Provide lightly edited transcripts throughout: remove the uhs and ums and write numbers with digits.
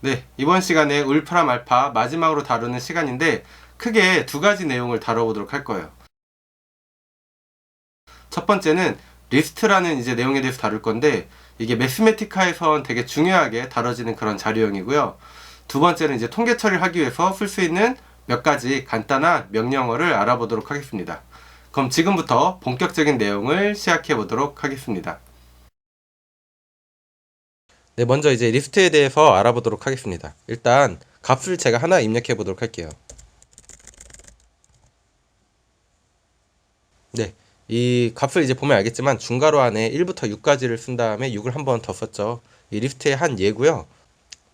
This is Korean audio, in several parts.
네, 이번 시간에 울프람 알파 마지막으로 다루는 시간인데 크게 두 가지 내용을 다뤄보도록 할 거예요. 첫 번째는 리스트라는 이제 내용에 대해서 다룰 건데 이게 매스매티카에선 되게 중요하게 다뤄지는 그런 자료형이고요. 두 번째는 이제 통계 처리를 하기 위해서 쓸 수 있는 몇 가지 간단한 명령어를 알아보도록 하겠습니다. 그럼 지금부터 본격적인 내용을 시작해 보도록 하겠습니다. 네, 먼저 이제 리스트에 대해서 알아보도록 하겠습니다. 일단 값을 제가 하나 입력해 보도록 할게요. 네. 이 값을 이제 보면 알겠지만 중괄호 안에 1부터 6까지를 쓴 다음에 6을 한 번 더 썼죠. 이 리스트의 한 예고요.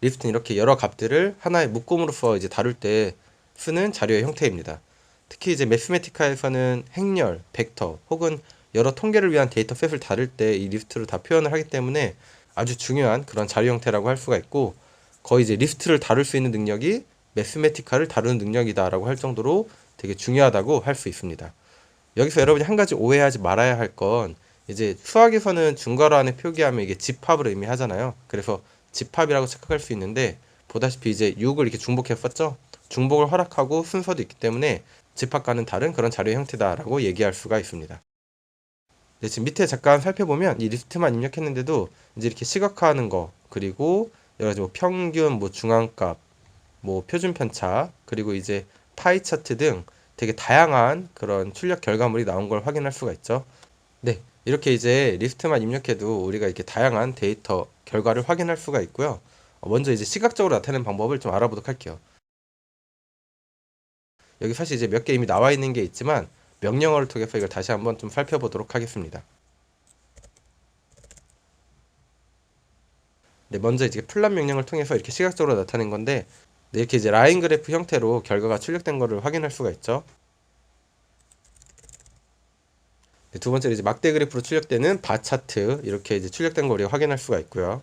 리스트는 이렇게 여러 값들을 하나의 묶음으로써 이제 다룰 때 쓰는 자료의 형태입니다. 특히 이제 매스매티카에서는 행렬, 벡터 혹은 여러 통계를 위한 데이터셋을 다룰 때 이 리스트로 다 표현을 하기 때문에 아주 중요한 그런 자료 형태라고 할 수가 있고 거의 이제 리스트를 다룰 수 있는 능력이 매스매티카를 다루는 능력이다라고 할 정도로 되게 중요하다고 할 수 있습니다. 여기서 여러분이 한 가지 오해하지 말아야 할 건 이제 수학에서는 중괄호 안에 표기하면 이게 집합을 의미하잖아요. 그래서 집합이라고 착각할 수 있는데 보다시피 이제 6을 이렇게 중복해서 썼죠. 중복을 허락하고 순서도 있기 때문에 집합과는 다른 그런 자료 형태다라고 얘기할 수가 있습니다. 네, 지금 밑에 잠깐 살펴보면 이 리스트만 입력했는데도 이제 이렇게 시각화하는 거 그리고 여러 가지 뭐 평균, 뭐 중앙값, 뭐 표준 편차 그리고 이제 파이 차트 등 되게 다양한 그런 출력 결과물이 나온 걸 확인할 수가 있죠. 네, 이렇게 이제 리스트만 입력해도 우리가 이렇게 다양한 데이터 결과를 확인할 수가 있고요. 먼저 이제 시각적으로 나타내는 방법을 좀 알아보도록 할게요. 여기 사실 이제 몇 개 이미 나와 있는 게 있지만 명령어를 통해서 이걸 다시 한번 좀 살펴보도록 하겠습니다. 네, 먼저 이제 플랫 명령을 통해서 이렇게 시각적으로 나타낸 건데 네, 이렇게 이제 라인 그래프 형태로 결과가 출력된 거를 확인할 수가 있죠. 네, 두 번째로 이제 막대 그래프로 출력되는 바 차트 이렇게 이제 출력된 거 우리가 확인할 수가 있고요.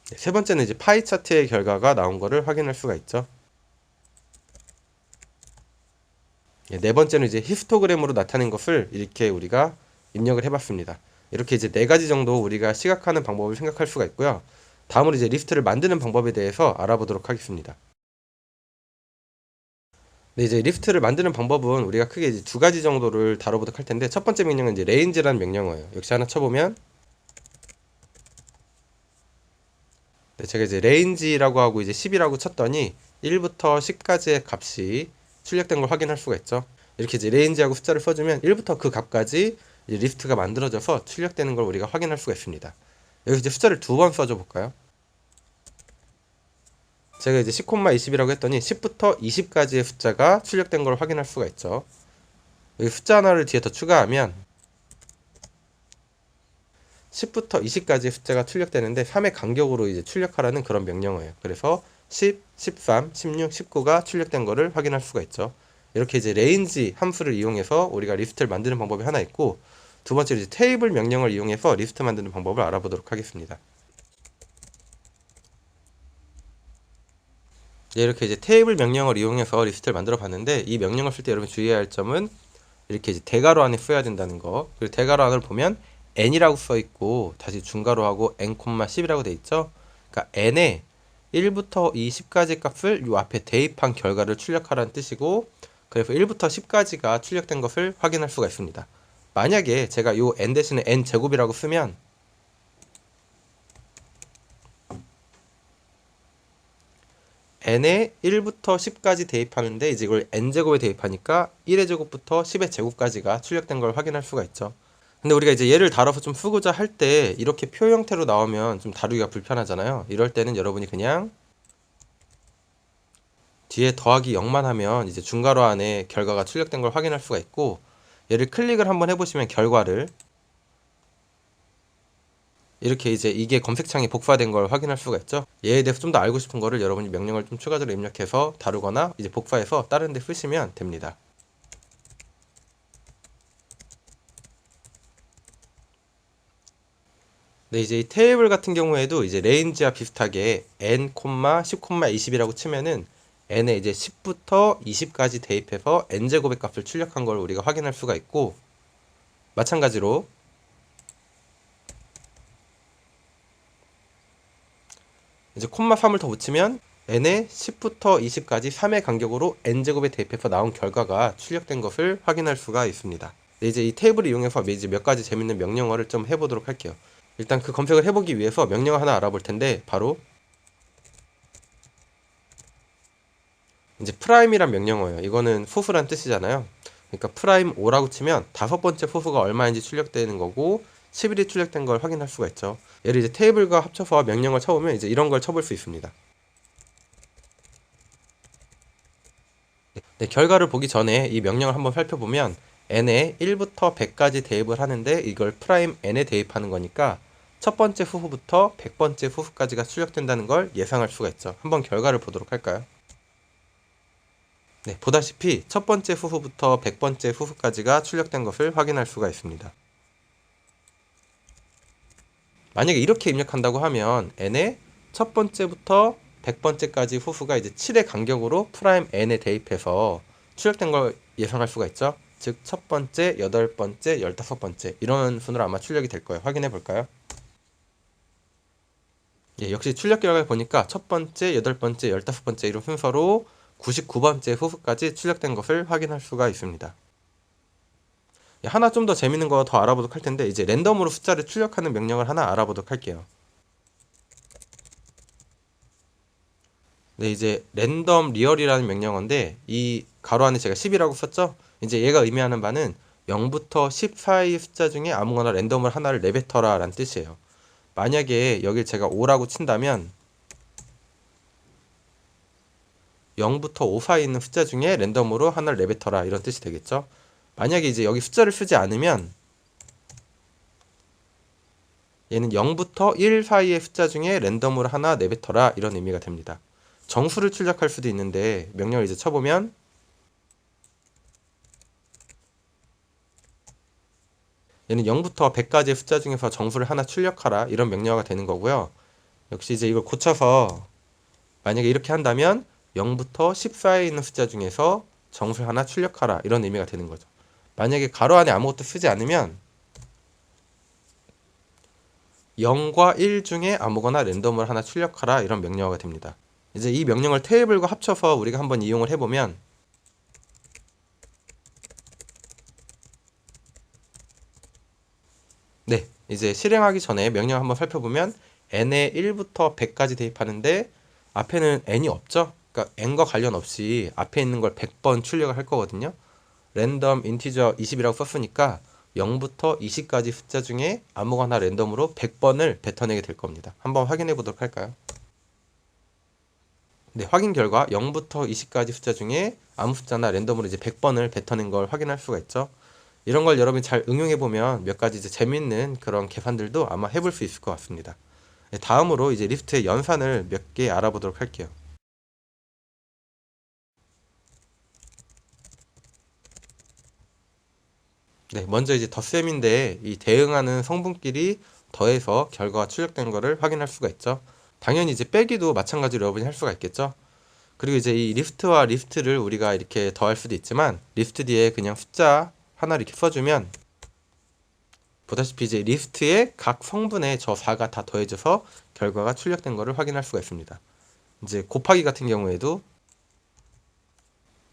네, 세 번째는 이제 파이 차트의 결과가 나온 거를 확인할 수가 있죠. 네 번째는 이제 히스토그램으로 나타낸 것을 이렇게 우리가 입력을 해봤습니다. 이렇게 이제 네 가지 정도 우리가 시각하는 방법을 생각할 수가 있고요. 다음으로 이제 리스트를 만드는 방법에 대해서 알아보도록 하겠습니다. 네, 이제 리스트를 만드는 방법은 우리가 크게 이제 두 가지 정도를 다뤄보도록 할 텐데 첫 번째 명령은 이제 range라는 명령어예요. 역시 하나 쳐보면 네, 제가 이제 range라고 하고 이제 10이라고 쳤더니 1부터 10까지의 값이 출력된 걸 확인할 수가 있죠. 이렇게 이제 range하고 숫자를 써주면 1부터 그 값까지 이제 리스트가 만들어져서 출력되는 걸 우리가 확인할 수가 있습니다. 여기 이제 숫자를 두 번 써줘 볼까요? 제가 이제 10,20이라고 했더니 10부터 20까지의 숫자가 출력된 걸 확인할 수가 있죠. 여기 숫자 하나를 뒤에 더 추가하면 10부터 20까지의 숫자가 출력되는데 3의 간격으로 이제 출력하라는 그런 명령어예요. 그래서 10, 13, 16, 19가 출력된 거를 확인할 수가 있죠. 이렇게 이제 레인지 함수를 이용해서 우리가 리스트를 만드는 방법이 하나 있고 두 번째로 이제 테이블 명령을 이용해서 리스트 만드는 방법을 알아보도록 하겠습니다. 네, 이렇게 이제 테이블 명령을 이용해서 리스트를 만들어 봤는데 이 명령을 쓸 때 여러분 주의해야 할 점은 이렇게 이제 대괄호 안에 써야 된다는 거. 그리고 대괄호 안을 보면 n이라고 써 있고 다시 중괄호하고 n,10이라고 돼 있죠. 그러니까 n에 1부터 20까지 값을 요 앞에 대입한 결과를 출력하라는 뜻이고 그래서 1부터 10까지가 출력된 것을 확인할 수가 있습니다. 만약에 제가 요 n 대신에 n 제곱이라고 쓰면 n에 1부터 10까지 대입하는데 이제 이걸 n제곱에 대입하니까 1의 제곱부터 10의 제곱까지가 출력된 걸 확인할 수가 있죠. 근데 우리가 이제 얘를 다뤄서 좀 쓰고자 할 때 이렇게 표 형태로 나오면 좀 다루기가 불편하잖아요. 이럴 때는 여러분이 그냥 뒤에 더하기 0만 하면 이제 중괄호 안에 결과가 출력된 걸 확인할 수가 있고 얘를 클릭을 한번 해보시면 결과를 이렇게 이제 이게 검색창에 복사된 걸 확인할 수가 있죠. 얘에 대해서 좀 더 알고 싶은 거를 여러분이 명령을 좀 추가적으로 입력해서 다루거나 이제 복사해서 다른 데 쓰시면 됩니다. 네, 이제 이 테이블 같은 경우에도 이제 레인지와 비슷하게 n, 10, 20이라고 치면은 n에 이제 10부터 20까지 대입해서 n제곱의 값을 출력한 걸 우리가 확인할 수가 있고 마찬가지로 이제 콤마 3을 더 붙이면 n의 10부터 20까지 3의 간격으로 n제곱에 대입해서 나온 결과가 출력된 것을 확인할 수가 있습니다. 네, 이제 이 테이블을 이용해서 이제 몇 가지 재밌는 명령어를 좀 해보도록 할게요. 일단 그 검색을 해보기 위해서 명령어 하나 알아볼 텐데, 바로 이제 프라임이란 명령어예요. 이거는 소수란 뜻이잖아요. 그러니까 프라임 5라고 치면 다섯 번째 소수가 얼마인지 출력되는 거고 11이 출력된 걸 확인할 수가 있죠. 얘를 이제 테이블과 합쳐서 명령을 쳐보면 이제 이런 걸 쳐볼 수 있습니다. 네, 결과를 보기 전에 이 명령을 한번 살펴보면 n에 1부터 100까지 대입을 하는데 이걸 프라임 n에 대입하는 거니까 첫 번째 후후부터 100번째 후후까지가 출력된다는 걸 예상할 수가 있죠. 한번 결과를 보도록 할까요? 네, 보다시피 첫 번째 후후부터 100번째 후후까지가 출력된 것을 확인할 수가 있습니다. 만약에 이렇게 입력한다고 하면 n의 첫 번째부터 100번째까지 후후가 이제 7의 간격으로 프라임 n에 대입해서 출력된 걸 예상할 수가 있죠. 즉, 첫 번째, 여덟 번째, 15번째 이런 순으로 아마 출력이 될 거예요. 확인해 볼까요? 예, 역시 출력 결과를 보니까 첫 번째, 여덟 번째, 15번째 이런 순서로 99번째 후후까지 출력된 것을 확인할 수가 있습니다. 예, 하나 좀 더 재밌는 거 더 알아보도록 할 텐데, 이제 랜덤으로 숫자를 출력하는 명령을 하나 알아보도록 할게요. 네, 이제 랜덤 리얼이라는 명령어인데 이 가로 안에 제가 10이라고 썼죠? 이제 얘가 의미하는 바는 0부터 10 사이의 숫자 중에 아무거나 랜덤을 하나를 내뱉어라 라는 뜻이에요. 만약에 여길 제가 5라고 친다면 0부터 5 사이에 있는 숫자 중에 랜덤으로 하나를 내뱉어라 이런 뜻이 되겠죠? 만약에 이제 여기 숫자를 쓰지 않으면 얘는 0부터 1 사이의 숫자 중에 랜덤으로 하나 내뱉어라 이런 의미가 됩니다. 정수를 출력할 수도 있는데 명령을 이제 쳐보면 얘는 0부터 100까지의 숫자 중에서 정수를 하나 출력하라 이런 명령어가 되는 거고요. 역시 이제 이걸 고쳐서 만약에 이렇게 한다면 0부터 10 사이에 있는 숫자 중에서 정수를 하나 출력하라 이런 의미가 되는 거죠. 만약에 가로 안에 아무것도 쓰지 않으면 0과 1 중에 아무거나 랜덤을 하나 출력하라 이런 명령어가 됩니다. 이제 이 명령을 테이블과 합쳐서 우리가 한번 이용을 해보면 네, 이제 실행하기 전에 명령 한번 살펴보면 n에 1부터 100까지 대입하는데 앞에는 n이 없죠? 그러니까 n과 관련 없이 앞에 있는 걸 100번 출력을 할 거거든요. 랜덤 인티저 20이라고 썼으니까 0부터 20까지 숫자 중에 아무거나 랜덤으로 100번을 뱉어내게 될 겁니다. 한번 확인해 보도록 할까요? 네, 확인 결과 0부터 20까지 숫자 중에 아무 숫자나 랜덤으로 이제 100번을 뱉어낸 걸 확인할 수가 있죠. 이런 걸 여러분이 잘 응용해 보면 몇 가지 이제 재밌는 그런 계산들도 아마 해볼 수 있을 것 같습니다. 네, 다음으로 이제 리스트의 연산을 몇 개 알아보도록 할게요. 네, 먼저 이제 덧셈인데 이 대응하는 성분끼리 더해서 결과가 출력된 거를 확인할 수가 있죠. 당연히 이제 빼기도 마찬가지로 여러분이 할 수가 있겠죠. 그리고 이제 이 리스트와 리스트를 우리가 이렇게 더할 수도 있지만 리스트 뒤에 그냥 숫자 하나를 이렇게 써주면 보다시피 이제 리스트의 각 성분에 저 4가 다 더해져서 결과가 출력된 거를 확인할 수가 있습니다. 이제 곱하기 같은 경우에도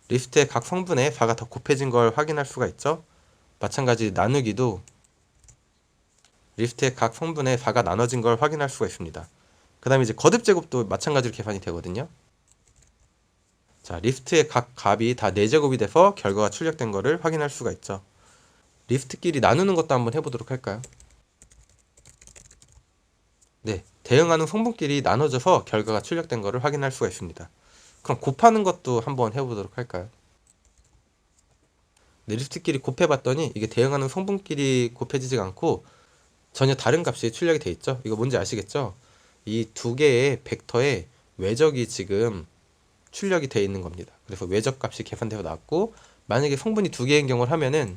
리스트의 각 성분에 4가 더 곱해진 걸 확인할 수가 있죠. 마찬가지 나누기도 리스트의 각 성분에 4가 나눠진 걸 확인할 수가 있습니다. 그 다음에 이제 거듭 제곱도 마찬가지로 계산이 되거든요. 자, 리스트의 각 값이 다 4제곱이 돼서 결과가 출력된 거를 확인할 수가 있죠. 리스트끼리 나누는 것도 한번 해보도록 할까요? 네, 대응하는 성분끼리 나눠져서 결과가 출력된 거를 확인할 수가 있습니다. 그럼 곱하는 것도 한번 해보도록 할까요? 네, 리스트끼리 곱해봤더니 이게 대응하는 성분끼리 곱해지지 않고 전혀 다른 값이 출력이 돼 있죠. 이거 뭔지 아시겠죠? 이 두 개의 벡터의 외적이 지금 출력이 돼 있는 겁니다. 그래서 외적 값이 계산되어 나왔고 만약에 성분이 두 개인 경우를 하면은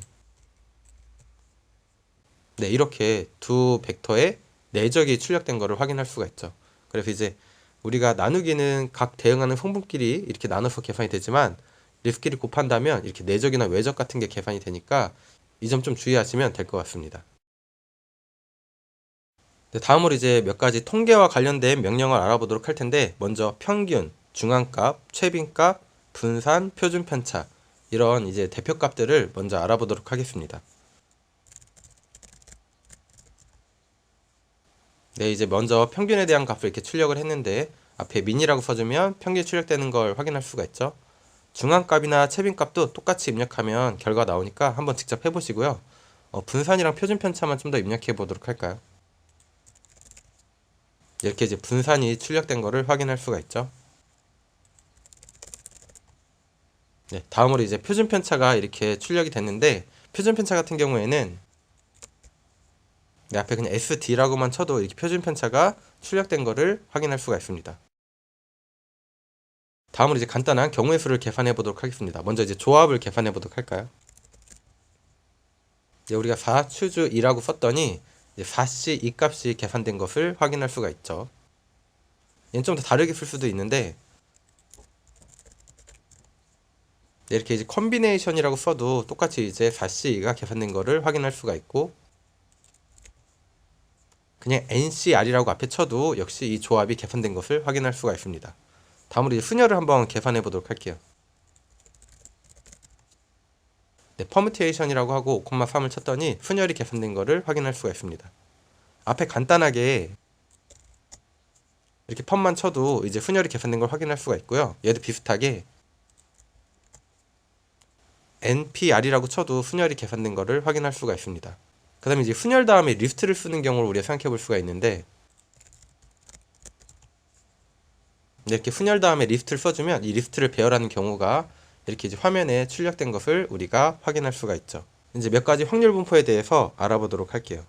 네, 이렇게 두 벡터의 내적이 출력된 것을 확인할 수가 있죠. 그래서 이제 우리가 나누기는 각 대응하는 성분끼리 이렇게 나눠서 계산이 되지만 리스트끼리 곱한다면 이렇게 내적이나 외적 같은 게 계산이 되니까 이 점 좀 주의하시면 될 것 같습니다. 네, 다음으로 이제 몇 가지 통계와 관련된 명령을 알아보도록 할 텐데, 먼저 평균, 중앙값, 최빈값, 분산, 표준 편차, 이런 이제 대표값들을 먼저 알아보도록 하겠습니다. 네, 이제 먼저 평균에 대한 값을 이렇게 출력을 했는데, 앞에 민이라고 써주면 평균 출력되는 걸 확인할 수가 있죠. 중앙값이나 최빈값도 똑같이 입력하면 결과 나오니까 한번 직접 해보시고요. 분산이랑 표준 편차만 좀 더 입력해 보도록 할까요? 이렇게 이제 분산이 출력된 거를 확인할 수가 있죠. 네, 다음으로 이제 표준 편차가 이렇게 출력이 됐는데, 표준 편차 같은 경우에는 네, 앞에 그냥 SD라고만 쳐도 이렇게 표준 편차가 출력된 거를 확인할 수가 있습니다. 다음으로 이제 간단한 경우의 수를 계산해 보도록 하겠습니다. 먼저 이제 조합을 계산해 보도록 할까요? 이제 우리가 4추주 2라고 썼더니 이제 4C 이 값이 계산된 것을 확인할 수가 있죠. 얘는 좀 더 다르게 쓸 수도 있는데, 이렇게 이제 컨비네이션이라고 써도 똑같이 이제 4C가 계산된 거를 확인할 수가 있고, 그냥 NCR이라고 앞에 쳐도 역시 이 조합이 계산된 것을 확인할 수가 있습니다. 다음으로 이제 순열을 한번 계산해 보도록 할게요. 네, 퍼뮤테이션이라고 하고 5,3을 쳤더니 순열이 계산된 거를 확인할 수가 있습니다. 앞에 간단하게 이렇게 펌만 쳐도 이제 순열이 계산된 걸 확인할 수가 있고요. 얘도 비슷하게 NPR이라고 쳐도 순열이 계산된 거를 확인할 수가 있습니다. 그 다음에 이제 순열 다음에 리스트를 쓰는 경우를 우리가 생각해 볼 수가 있는데, 이렇게 순열 다음에 리스트를 써주면 이 리스트를 배열하는 경우가 이렇게 이제 화면에 출력된 것을 우리가 확인할 수가 있죠. 이제 몇 가지 확률 분포에 대해서 알아보도록 할게요.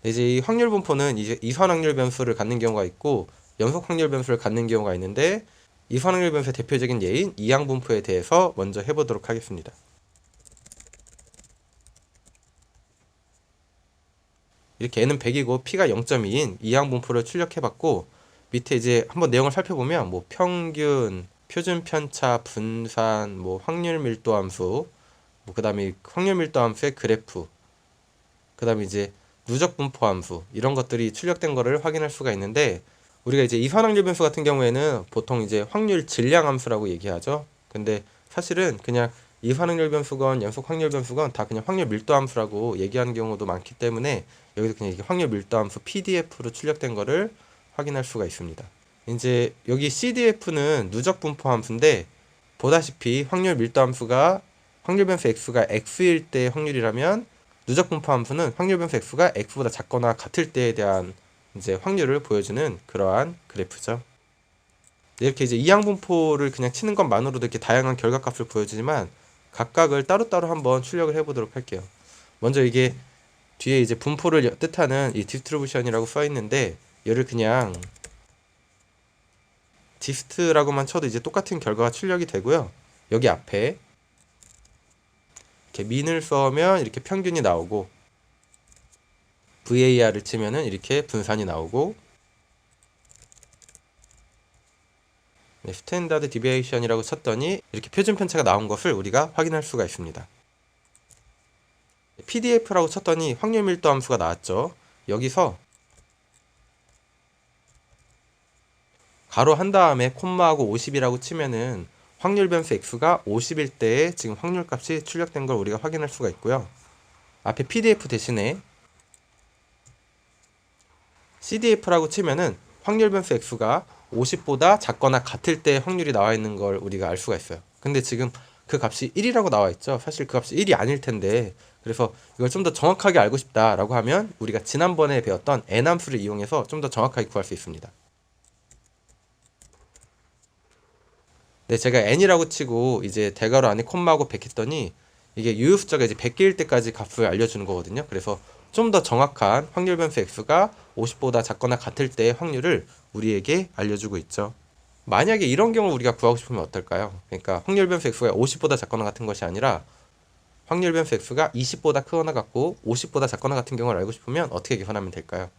이제 이 확률 분포는 이제 이선 확률 변수를 갖는 경우가 있고 연속 확률 변수를 갖는 경우가 있는데, 이선 확률 변수의 대표적인 예인 이항 분포에 대해서 먼저 해보도록 하겠습니다. 이렇게 n은 100이고 p가 0.2인 이항 분포를 출력해봤고, 밑에 이제 한번 내용을 살펴보면 뭐 평균, 표준 편차, 분산, 뭐 확률 밀도 함수, 뭐 그다음에 확률 밀도 함수의 그래프, 그다음에 이제 누적 분포 함수, 이런 것들이 출력된 거를 확인할 수가 있는데, 우리가 이제 이선 확률 변수 같은 경우에는 보통 이제 확률 질량 함수라고 얘기하죠. 근데 사실은 그냥 이선 확률 변수건 연속 확률 변수건 다 그냥 확률 밀도 함수라고 얘기하는 경우도 많기 때문에, 여기서 그냥 이게 확률 밀도 함수 PDF로 출력된 거를 확인할 수가 있습니다. 이제 여기 CDF는 누적 분포 함수인데, 보다시피 확률 밀도 함수가 확률 변수 x가 x일 때 확률이라면, 누적 분포 함수는 확률 변수 x가 x보다 작거나 같을 때에 대한 이제 확률을 보여주는 그러한 그래프죠. 이렇게 이제 이항 분포를 그냥 치는 것만으로도 이렇게 다양한 결과값을 보여주지만, 각각을 따로따로 한번 출력을 해보도록 할게요. 먼저 이게 뒤에 이제 분포를 뜻하는 이 디스트리뷰션이라고 써 있는데, 얘를 그냥 디스트라고만 쳐도 이제 똑같은 결과가 출력이 되고요. 여기 앞에 이렇게 민을 써면 이렇게 평균이 나오고, VAR을 치면은 이렇게 분산이 나오고, 네, 스탠다드 디비에이션이라고 쳤더니 이렇게 표준 편차가 나온 것을 우리가 확인할 수가 있습니다. PDF라고 쳤더니 확률 밀도 함수가 나왔죠. 여기서 가로 한 다음에 콤마하고 50이라고 치면은 확률 변수 x가 50일 때에 지금 확률 값이 출력된 걸 우리가 확인할 수가 있고요. 앞에 PDF 대신에 CDF라고 치면은 확률 변수 x가 50보다 작거나 같을 때 확률이 나와 있는 걸 우리가 알 수가 있어요. 근데 지금 그 값이 1이라고 나와 있죠. 사실 그 값이 1이 아닐 텐데, 그래서 이걸 좀 더 정확하게 알고 싶다라고 하면 우리가 지난번에 배웠던 n 함수를 이용해서 좀 더 정확하게 구할 수 있습니다. 네, 제가 n이라고 치고 이제 대괄호 안에 콤마하고 100 했더니 이게 유효 숫자가 이제 100개일 때까지 값을 알려주는 거거든요. 그래서 좀 더 정확한 확률 변수 x가 50보다 작거나 같을 때의 확률을 우리에게 알려주고 있죠. 만약에 이런 경우 우리가 구하고 싶으면 어떨까요? 그러니까 확률 변수 x가 50보다 작거나 같은 것이 아니라 확률 변수 x가 20보다 크거나 같고 50보다 작거나 같은 경우를 알고 싶으면 어떻게 계산하면 될까요?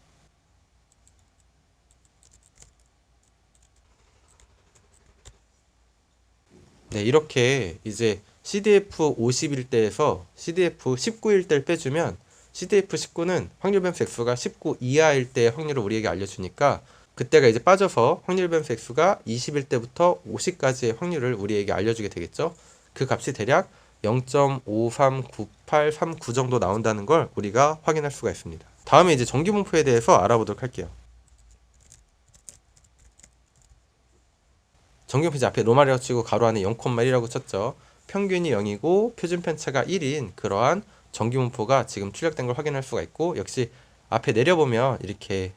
네, 이렇게 이제 CDF 50일 때에서 CDF 19일 때를 빼주면 CDF19는 확률 변수 x가 19 이하일 때의 확률을 우리에게 알려주니까 그때가 이제 빠져서 확률 변수 x가 20일 때부터 50까지의 확률을 우리에게 알려주게 되겠죠. 그 값이 대략 0.539839 정도 나온다는 걸 우리가 확인할 수가 있습니다. 다음에 이제 정규분포에 대해서 알아보도록 할게요. 정규분포 이제 앞에 로마리어 치고 가로 안에 0,1이라고 쳤죠. 평균이 0이고 표준 편차가 1인 그러한 정규분포가 지금 출력된 걸 확인할 수가 있고, 역시 앞에 내려보면 이렇게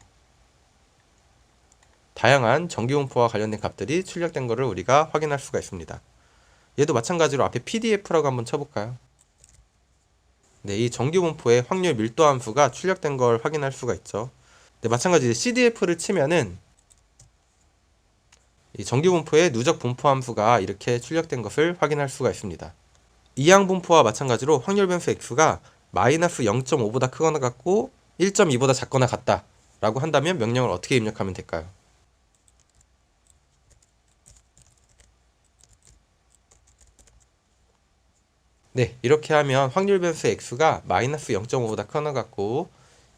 다양한 정규분포와 관련된 값들이 출력된 것을 우리가 확인할 수가 있습니다. 얘도 마찬가지로 앞에 PDF라고 한번 쳐볼까요? 네, 이 정규분포의 확률 밀도 함수가 출력된 걸 확인할 수가 있죠. 네, 마찬가지로 CDF를 치면은 이 정규분포의 누적 분포 함수가 이렇게 출력된 것을 확인할 수가 있습니다. 이항 분포와 마찬가지로 확률 변수 x가 마이너스 0.5보다 크거나 같고 1.2보다 작거나 같다 라고 한다면 명령을 어떻게 입력하면 될까요? 네, 이렇게 하면 확률 변수 x가 마이너스 0.5보다 크거나 같고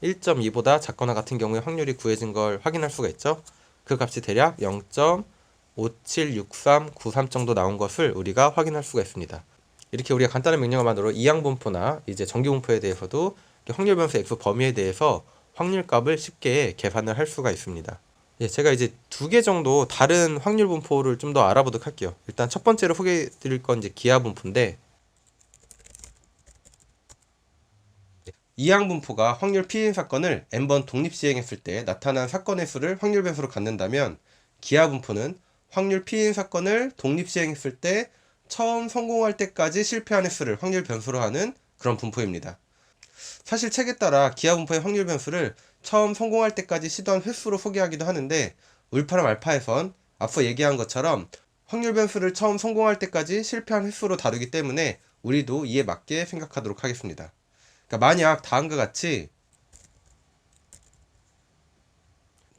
1.2보다 작거나 같은 경우에 확률이 구해진 걸 확인할 수가 있죠. 그 값이 대략 0.576393 정도 나온 것을 우리가 확인할 수가 있습니다. 이렇게 우리가 간단한 명령어만으로 이항분포나 이제 정규분포에 대해서도 확률 변수 x 범위에 대해서 확률값을 쉽게 계산을 할 수가 있습니다. 예, 제가 이제 2개 정도 다른 확률 분포를 좀 더 알아보도록 할게요. 일단 첫 번째로 소개해 드릴 건 이제 기하분포인데, 이항분포가 확률 피인 사건을 n번 독립 시행했을 때 나타난 사건의 수를 확률 변수로 갖는다면, 기하분포는 확률 피인 사건을 독립 시행했을 때 처음 성공할 때까지 실패한 횟수를 확률 변수로 하는 그런 분포입니다. 사실 책에 따라 기하분포의 확률 변수를 처음 성공할 때까지 시도한 횟수로 소개하기도 하는데, 울파람 알파에선 앞서 얘기한 것처럼 확률 변수를 처음 성공할 때까지 실패한 횟수로 다루기 때문에 우리도 이에 맞게 생각하도록 하겠습니다. 그러니까 만약 다음과 같이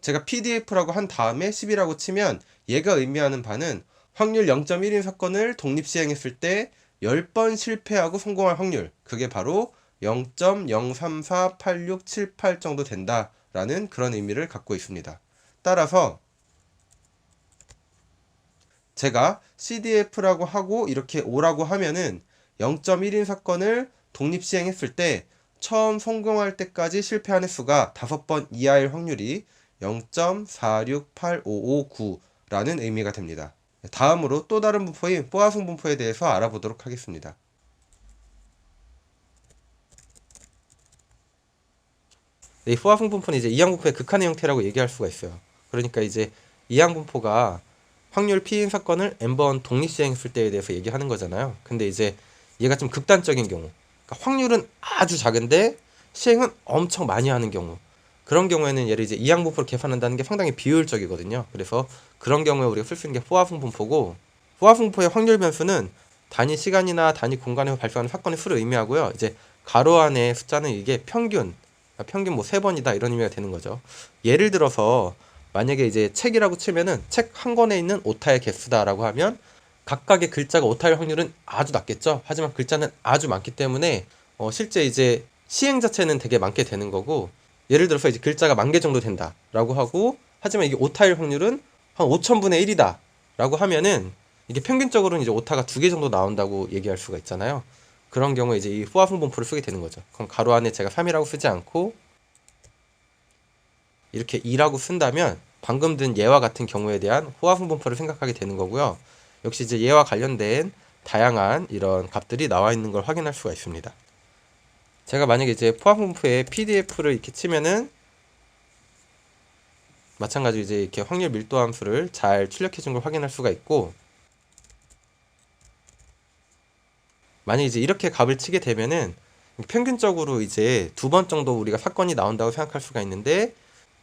제가 PDF라고 한 다음에 10이라고 치면 얘가 의미하는 바는 확률 0.1인 사건을 독립 시행했을 때 10번 실패하고 성공할 확률, 그게 바로 0.0348678 정도 된다라는 그런 의미를 갖고 있습니다. 따라서 제가 CDF라고 하고 이렇게 5라고 하면은 0.1인 사건을 독립 시행했을 때 처음 성공할 때까지 실패한 횟수가 5번 이하일 확률이 0.468559라는 의미가 됩니다. 다음으로 또 다른 분포인 포화성 분포에 대해서 알아보도록 하겠습니다. 이 포화성 분포는 이제 이항분포의 극한의 형태라고 얘기할 수가 있어요. 그러니까 이제 이항분포가 확률 피인 사건을 n번 독립 시행했을 때에 대해서 얘기하는 거잖아요. 근데 이제 얘가 좀 극단적인 경우, 그러니까 확률은 아주 작은데 시행은 엄청 많이 하는 경우, 그런 경우에는 얘를 이제 이항분포로 계산한다는 게 상당히 비효율적이거든요. 그래서 그런 경우에 우리가 쓸 수 있는 게 포화성 분포고, 포화성 분포의 확률 변수는 단위 시간이나 단위 공간에서 발생하는 사건의 수를 의미하고요. 이제 가로 안에 숫자는 이게 평균 뭐 3번이다 이런 의미가 되는 거죠. 예를 들어서 만약에 이제 책이라고 치면은 책 한 권에 있는 오타의 개수다라고 하면 각각의 글자가 오타일 확률은 아주 낮겠죠. 하지만 글자는 아주 많기 때문에 실제 이제 시행 자체는 되게 많게 되는 거고, 예를 들어서 이제 글자가 10,000개 정도 된다라고 하고, 하지만 이게 오타일 확률은 한 5,000분의 1이다 라고 하면은 이게 평균적으로는 이제 오타가 2개 정도 나온다고 얘기할 수가 있잖아요. 그런 경우에 이제 이 포화성 분포를 쓰게 되는 거죠. 그럼 가로 안에 제가 3이라고 쓰지 않고 이렇게 2라고 쓴다면 방금 든 예와 같은 경우에 대한 포화성 분포를 생각하게 되는 거고요. 역시 이제 얘와 관련된 다양한 이런 값들이 나와 있는 걸 확인할 수가 있습니다. 제가 만약에 이제 포화성 분포의 PDF를 이렇게 치면은 마찬가지로 이제 이렇게 확률 밀도 함수를 잘 출력해 준 걸 확인할 수가 있고, 만약에 이제 이렇게 값을 치게 되면은 평균적으로 이제 2번 정도 우리가 사건이 나온다고 생각할 수가 있는데,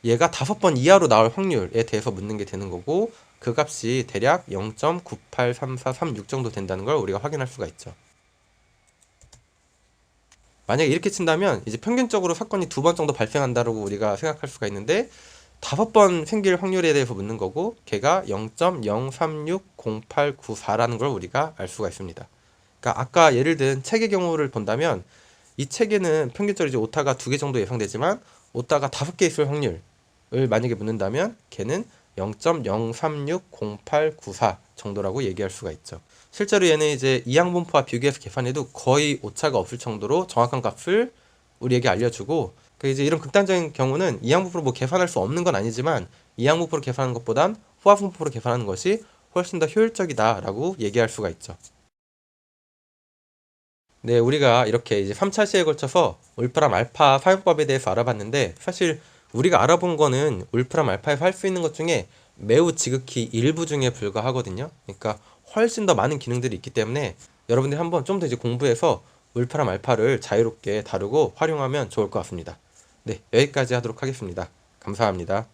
얘가 5번 이하로 나올 확률에 대해서 묻는 게 되는 거고, 그 값이 대략 0.983436 정도 된다는 걸 우리가 확인할 수가 있죠. 만약에 이렇게 친다면 이제 평균적으로 사건이 2번 정도 발생한다고 우리가 생각할 수가 있는데, 5번 생길 확률에 대해서 묻는 거고, 걔가 0.0360894라는 걸 우리가 알 수가 있습니다. 그러니까 아까 예를 든 책의 경우를 본다면 이 책에는 평균적으로 이제 오타가 2개 정도 예상되지만 오타가 5개 있을 확률을 만약에 묻는다면 걔는 0.0360894 정도라고 얘기할 수가 있죠. 실제로 얘는 이제 이항분포와 비교해서 계산해도 거의 오차가 없을 정도로 정확한 값을 우리에게 알려주고, 그 이제 이런 극단적인 경우는 이항분포로 뭐 계산할 수 없는 건 아니지만 이항분포로 계산하는 것보단 후합분포로 계산하는 것이 훨씬 더 효율적이다라고 얘기할 수가 있죠. 네, 우리가 이렇게 이제 3차 시에 걸쳐서 울프람 알파 사용법에 대해서 알아봤는데, 사실 우리가 알아본 거는 울프람 알파에서 할 수 있는 것 중에 매우 지극히 일부 중에 불과하거든요. 그러니까 훨씬 더 많은 기능들이 있기 때문에 여러분들이 한번 좀 더 이제 공부해서 울프람 알파를 자유롭게 다루고 활용하면 좋을 것 같습니다. 네, 여기까지 하도록 하겠습니다. 감사합니다.